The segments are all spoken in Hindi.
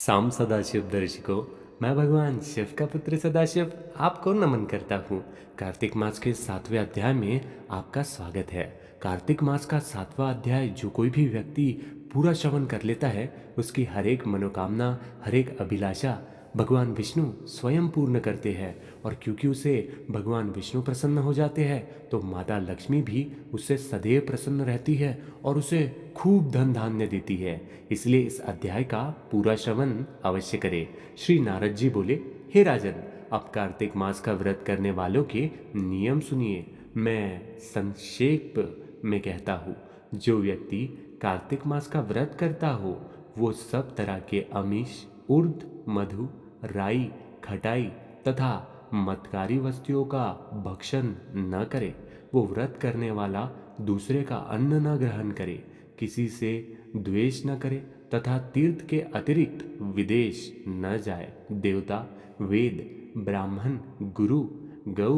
साम सदाशिव दर्शकों, मैं भगवान शिव का पुत्र सदाशिव आपको नमन करता हूँ। कार्तिक मास के 7वें अध्याय में आपका स्वागत है। कार्तिक मास का 7वां अध्याय जो कोई भी व्यक्ति पूरा श्रवण कर लेता है, उसकी हर एक मनोकामना, हर एक अभिलाषा भगवान विष्णु स्वयं पूर्ण करते हैं। और क्योंकि उसे भगवान विष्णु प्रसन्न हो जाते हैं, तो माता लक्ष्मी भी उससे सदैव प्रसन्न रहती है और उसे खूब धन धान्य देती है। इसलिए इस अध्याय का पूरा श्रवण अवश्य करें। श्री नारद जी बोले, हे राजन, अब कार्तिक मास का व्रत करने वालों के नियम सुनिए। मैं संक्षेप में कहता हूँ। जो व्यक्ति कार्तिक मास का व्रत करता हो, वो सब तरह के आमिष, उर्द, मधु, राई, खटाई तथा मतकारी वस्तुओं का भक्षण न करे। वो व्रत करने वाला दूसरे का अन्न न ग्रहण करे, किसी से द्वेष न करे तथा तीर्थ के अतिरिक्त विदेश न जाए। देवता, वेद, ब्राह्मण, गुरु, गौ,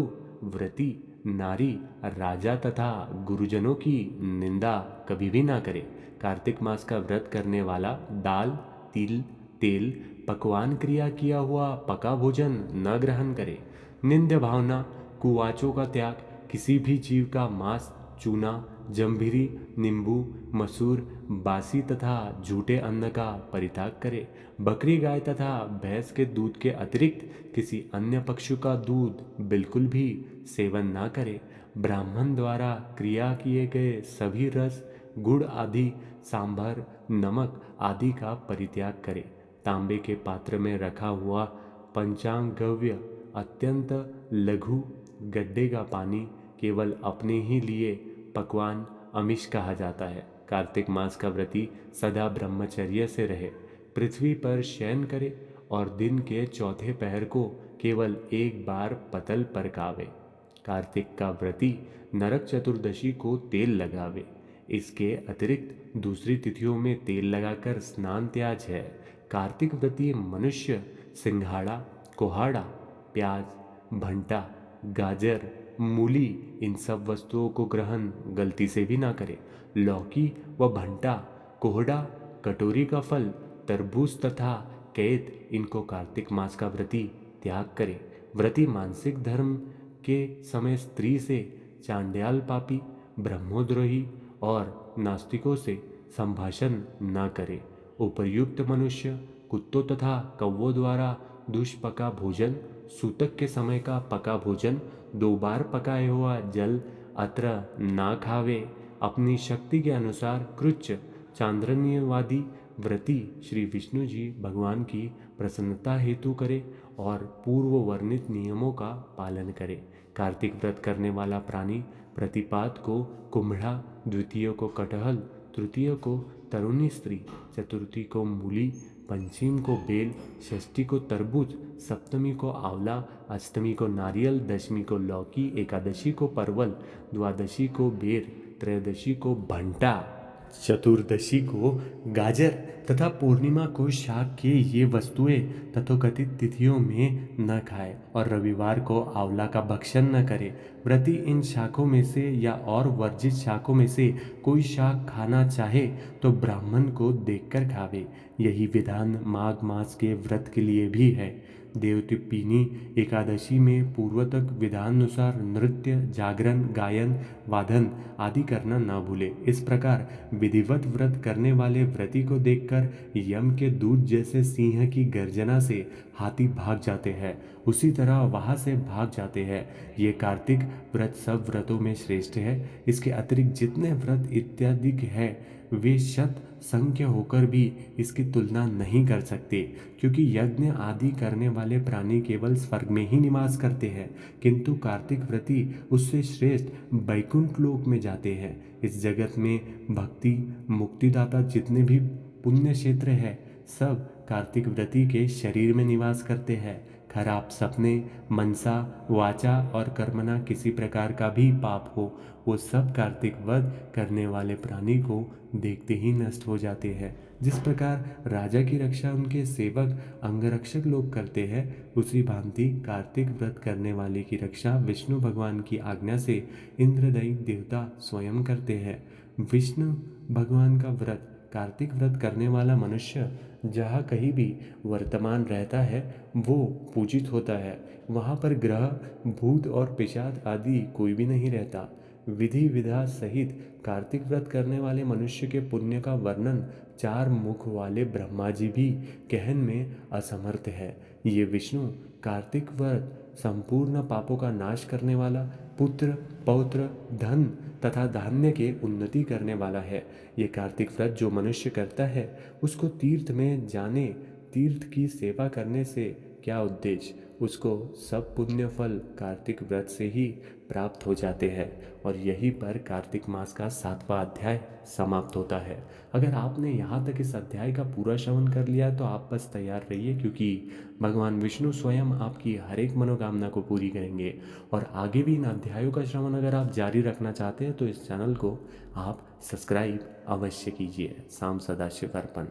व्रती, नारी, राजा तथा गुरुजनों की निंदा कभी भी ना करे। कार्तिक मास का व्रत करने वाला दाल, तिल, तेल, पकवान क्रिया किया हुआ पका भोजन न ग्रहण करे। निंद्य भावना, कुवाचों का त्याग, किसी भी जीव का मांस, चूना, जम्भीरी, नींबू, मसूर, बासी तथा झूठे अन्न का परित्याग करे। बकरी, गाय तथा भैंस के दूध के अतिरिक्त किसी अन्य पशु का दूध बिल्कुल भी सेवन ना करे। ब्राह्मण द्वारा क्रिया किए गए सभी रस, गुड़ आदि, सांभर, नमक आदि का परित्याग करे। तांबे के पात्र में रखा हुआ पंचांगव्य अत्यंत लघु गड्ढे का पानी केवल अपने ही लिए पकवान अमिष कहा जाता है। कार्तिक मास का व्रती सदा ब्रह्मचर्य से रहे, पृथ्वी पर शयन करे और दिन के चौथे पहर को केवल एक बार पतल पर कावे। कार्तिक का व्रती नरक चतुर्दशी को तेल लगावे। इसके अतिरिक्त दूसरी तिथियों में तेल लगाकर स्नान त्याज है। कार्तिक व्रती मनुष्य सिंघाड़ा, कोहाड़ा, प्याज, भंटा, गाजर, मूली इन सब वस्तुओं को ग्रहण गलती से भी ना करे। लौकी व भंटा, कोहड़ा, कटोरी का फल, तरबूज तथा कैद इनको कार्तिक मास का व्रती त्याग करे। व्रती मानसिक धर्म के समय स्त्री से, चांड्याल पापी, ब्रह्मोद्रोही और नास्तिकों से संभाषण न करे। उपर्युक्त मनुष्य कुत्तों तथा कौवों द्वारा दुष्पका भोजन, सूतक के समय का पका भोजन, 2 बार पकाया हुआ जल, अत्र ना खावे। अपनी शक्ति के अनुसार कृच्छ, चांद्रन्यवादी व्रती श्री विष्णु जी भगवान की प्रसन्नता हेतु करे और पूर्व वर्णित नियमों का पालन करे। कार्तिक व्रत करने वाला प्राणी प्रतिपाद को कुम्हड़ा, द्वितीय को कटहल, तृतीय को तरुणी स्त्री, चतुर्थी को मूली, पंचमी को बेल, षष्ठी को तरबूज, सप्तमी को आंवला, अष्टमी को नारियल, दशमी को लौकी, एकादशी को परवल, द्वादशी को बेर, त्रयोदशी को भंटा, चतुर्दशी को गाजर तथा पूर्णिमा को शाक के ये वस्तुएं तथोकथित तिथियों में न खाए और रविवार को आंवला का भक्षण न करे। व्रती इन शाकों में से या और वर्जित शाकों में से कोई शाक खाना चाहे तो ब्राह्मण को देखकर खावे। यही विधान माघ मास के व्रत के लिए भी है। देवतिप्पिनी एकादशी में पूर्वतक विधानुसार नृत्य, जागरण, गायन, वादन आदि करना न भूले। इस प्रकार विधिवत व्रत करने वाले व्रती को देखकर यम के दूत जैसे सिंह की गर्जना से हाथी भाग जाते हैं, उसी तरह वहां से भाग जाते हैं। ये कार्तिक व्रत सब व्रतों में श्रेष्ठ है। इसके अतिरिक्त जितने व्रत इत्यादि है वे शत संख्य होकर भी इसकी तुलना नहीं कर सकते, क्योंकि यज्ञ आदि करने वाले प्राणी केवल स्वर्ग में ही निवास करते हैं, किंतु कार्तिक व्रती उससे श्रेष्ठ वैकुंठ लोक में जाते हैं। इस जगत में भक्ति मुक्तिदाता जितने भी पुण्य क्षेत्र है, सब कार्तिक व्रती के शरीर में निवास करते हैं। खराब सपने, मनसा, वाचा और कर्मना किसी प्रकार का भी पाप हो, वो सब कार्तिक वध करने वाले प्राणी को देखते ही नष्ट हो जाते हैं। जिस प्रकार राजा की रक्षा उनके सेवक अंगरक्षक लोग करते हैं, उसी भांति कार्तिक व्रत करने वाले की रक्षा विष्णु भगवान की आज्ञा से इंद्रदैत्य देवता स्वयं करते हैं। विष्णु भगवान का व्रत कार्तिक व्रत करने वाला मनुष्य जहाँ कहीं भी वर्तमान रहता है वो पूजित होता है। वहाँ पर ग्रह, भूत और पिशाच आदि कोई भी नहीं रहता। विधि विधान सहित कार्तिक व्रत करने वाले मनुष्य के पुण्य का वर्णन चार मुख वाले ब्रह्मा जी भी कहन में असमर्थ है। ये विष्णु कार्तिक व्रत संपूर्ण पापों का नाश करने वाला, पुत्र, पौत्र, धन तथा धान्य के उन्नति करने वाला है। ये कार्तिक व्रत जो मनुष्य करता है उसको तीर्थ में जाने, तीर्थ की सेवा करने से क्या उद्देश्य, उसको सब पुण्य फल कार्तिक व्रत से ही प्राप्त हो जाते हैं। और यहीं पर कार्तिक मास का 7वां अध्याय समाप्त होता है। अगर आपने यहाँ तक इस अध्याय का पूरा श्रवण कर लिया तो आप बस तैयार रहिए, क्योंकि भगवान विष्णु स्वयं आपकी हर एक मनोकामना को पूरी करेंगे। और आगे भी इन अध्यायों का श्रवण अगर आप जारी रखना चाहते हैं तो इस चैनल को आप सब्सक्राइब अवश्य कीजिए। साम सदाशिव अर्पण।